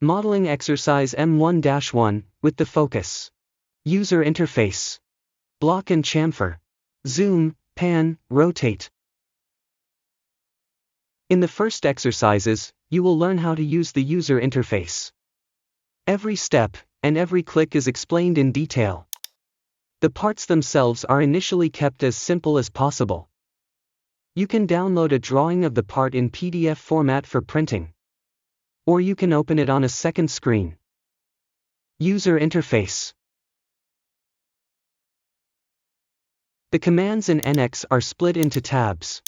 Modeling exercise M1-1, with the focus. User interface. Block and chamfer. Zoom, pan, rotate. In the first exercises, you will learn how to use the user interface. Every step, and every click is explained in detail. The parts themselves are initially kept as simple as possible. You can download a drawing of the part in PDF format for printing. Or you can open it on a second screen. User interface. The commands in NX are split into tabs.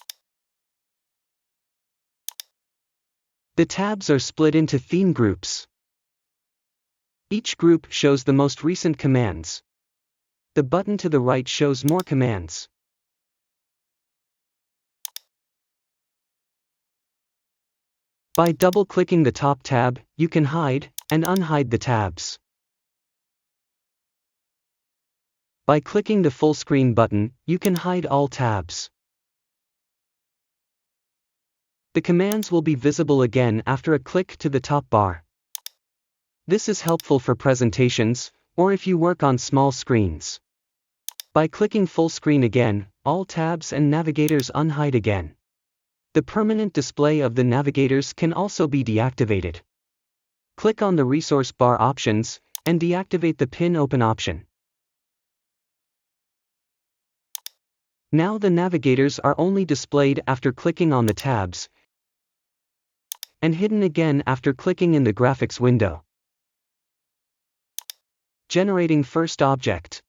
The tabs are split into theme groups. Each group shows the most recent commands. The button to the right shows more commands. By double-clicking the top tab, you can hide and unhide the tabs. By clicking the full screen button, you can hide all tabs. The commands will be visible again after a click to the top bar. This is helpful for presentations, or if you work on small screens. By clicking full screen again, all tabs and navigators unhide again. The permanent display of the navigators can also be deactivated. Click on the resource bar options, and deactivate the pin open option. Now the navigators are only displayed after clicking on the tabs, and hidden again after clicking in the graphics window. Generating first object.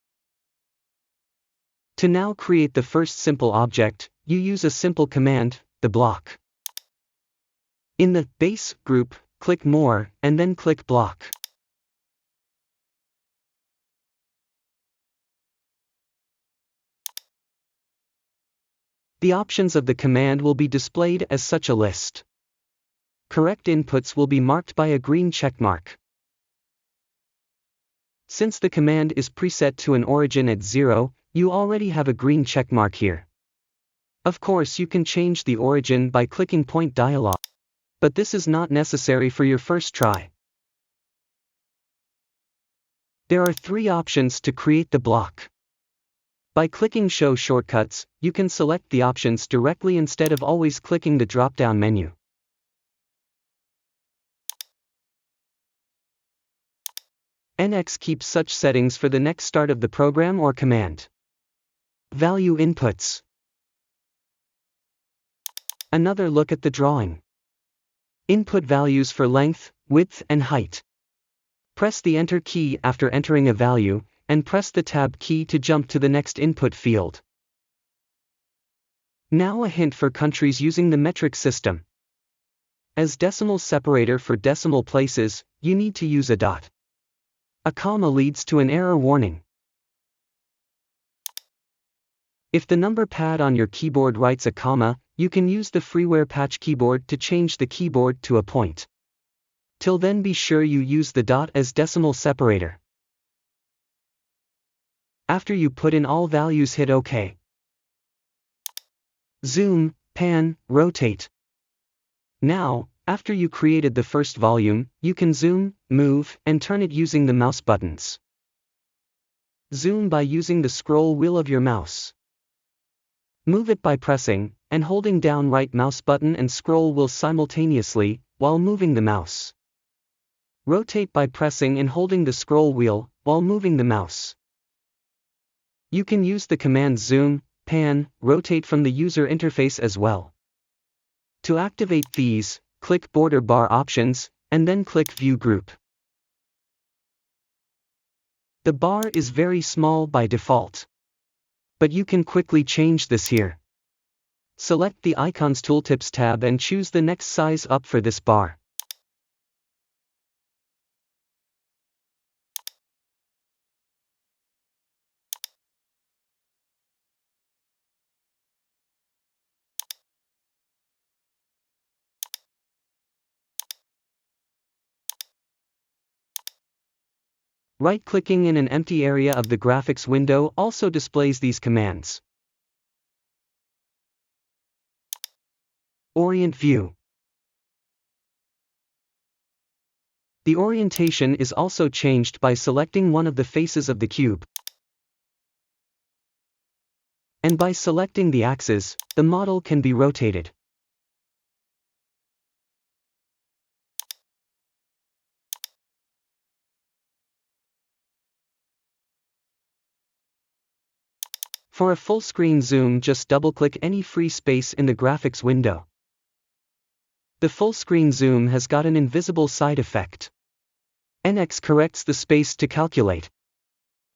To now create the first simple object, you use a simple command, the block. In the base group, click More, and then click Block. The options of the command will be displayed as such a list. Correct inputs will be marked by a green checkmark. Since the command is preset to an origin at 0, you already have a green checkmark here. Of course, you can change the origin by clicking Point dialog, but this is not necessary for your first try. There are 3 options to create the block. By clicking Show Shortcuts, you can select the options directly instead of always clicking the drop-down menu. NX keeps such settings for the next start of the program or command. Value inputs. Another look at the drawing. Input values for length, width, and height. Press the Enter key after entering a value, and press the Tab key to jump to the next input field. Now a hint for countries using the metric system. As decimal separator for decimal places, you need to use a dot. A comma leads to an error warning. If the number pad on your keyboard writes a comma, you can use the freeware patch keyboard to change the keyboard to a point. Till then, be sure you use the dot as decimal separator. After you put in all values, hit OK. Zoom, pan, rotate. Now, after you created the first volume, you can zoom, move, and turn it using the mouse buttons. Zoom by using the scroll wheel of your mouse. Move it by pressing and holding down right mouse button and scroll wheel simultaneously while moving the mouse. Rotate by pressing and holding the scroll wheel while moving the mouse. You can use the commands zoom, pan, rotate from the user interface as well. To activate these, click border bar options, and then click View Group. The bar is very small by default. But you can quickly change this here. Select the Icons Tooltips tab and choose the next size up for this bar. Right-clicking in an empty area of the graphics window also displays these commands. Orient View. The orientation is also changed by selecting one of the faces of the cube. And by selecting the axis, the model can be rotated. For a full-screen zoom, just double-click any free space in the graphics window. The full-screen zoom has got an invisible side effect. NX corrects the space to calculate.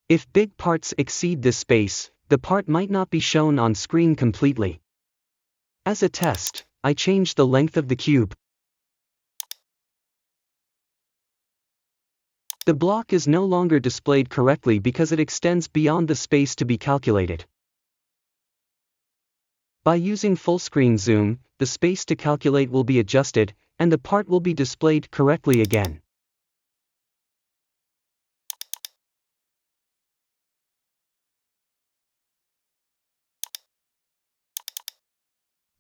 If big parts exceed this space, the part might not be shown on screen completely. As a test, I changed the length of the cube. The block is no longer displayed correctly because it extends beyond the space to be calculated. By using full-screen zoom, the space to calculate will be adjusted, and the part will be displayed correctly again.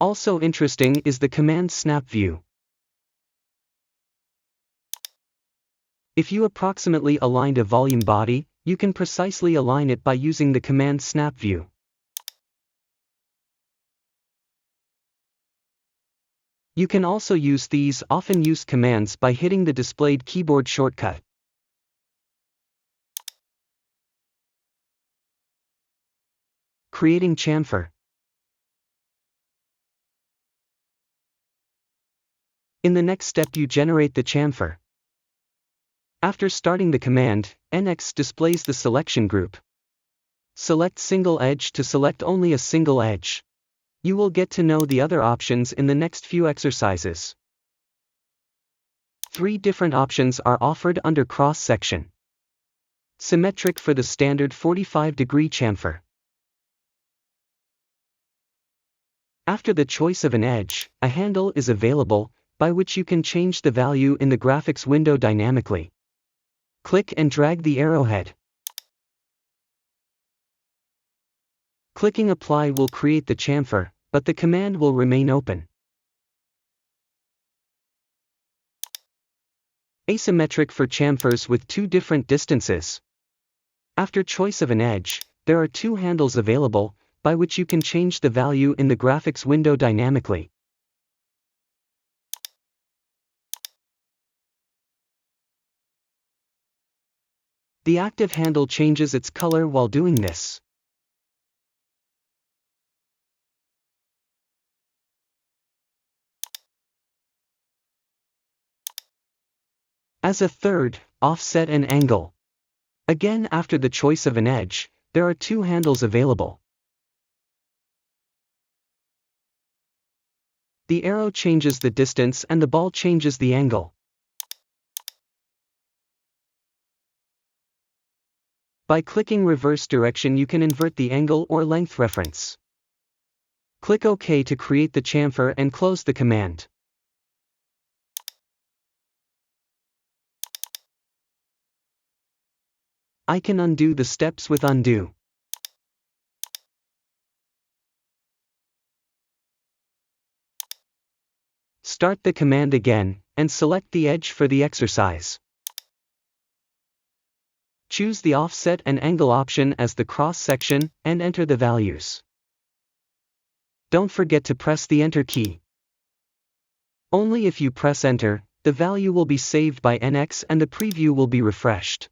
Also interesting is the command snap view. If you approximately aligned a volume body, you can precisely align it by using the command snap view. You can also use these often used commands by hitting the displayed keyboard shortcut. Creating chamfer. In the next step, you generate the chamfer. After starting the command, NX displays the selection group. Select single edge to select only a single edge. You will get to know the other options in the next few exercises. 3 different options are offered under cross-section. Symmetric for the standard 45-degree chamfer. After the choice of an edge, a handle is available, by which you can change the value in the graphics window dynamically. Click and drag the arrowhead. Clicking apply will create the chamfer, but the command will remain open. Asymmetric for chamfers with 2 different distances. After choice of an edge, there are 2 handles available, by which you can change the value in the graphics window dynamically. The active handle changes its color while doing this. As a third, offset and angle. Again, after the choice of an edge, there are 2 handles available. The arrow changes the distance and the ball changes the angle. By clicking reverse direction, you can invert the angle or length reference. Click OK to create the chamfer and close the command. I can undo the steps with undo. Start the command again, and select the edge for the exercise. Choose the offset and angle option as the cross-section, and enter the values. Don't forget to press the Enter key. Only if you press Enter, the value will be saved by NX and the preview will be refreshed.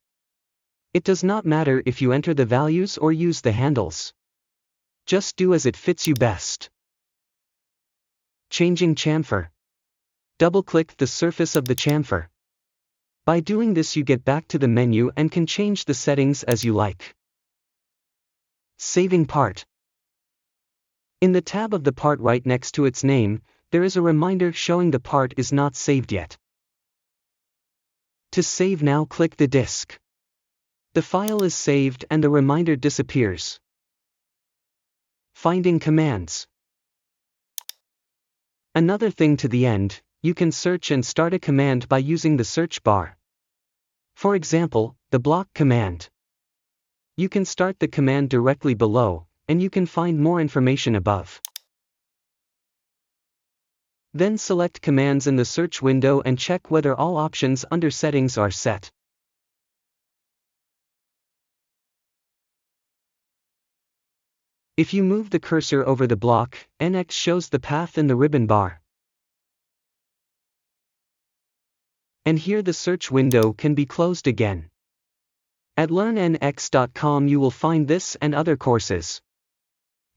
It does not matter if you enter the values or use the handles. Just do as it fits you best. Changing chamfer. Double-click the surface of the chamfer. By doing this, you get back to the menu and can change the settings as you like. Saving part. In the tab of the part right next to its name, there is a reminder showing the part is not saved yet. To save now, click the disk. The file is saved and the reminder disappears. Finding commands. Another thing to the end, you can search and start a command by using the search bar. For example, the block command. You can start the command directly below, and you can find more information above. Then select Commands in the search window and check whether all options under Settings are set. If you move the cursor over the block, NX shows the path in the ribbon bar. And here the search window can be closed again. At LearnNX.com you will find this and other courses.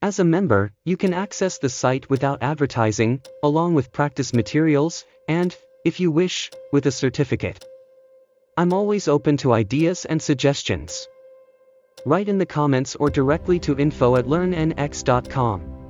As a member, you can access the site without advertising, along with practice materials, and, if you wish, with a certificate. I'm always open to ideas and suggestions. Write in the comments or directly to info@learnnx.com.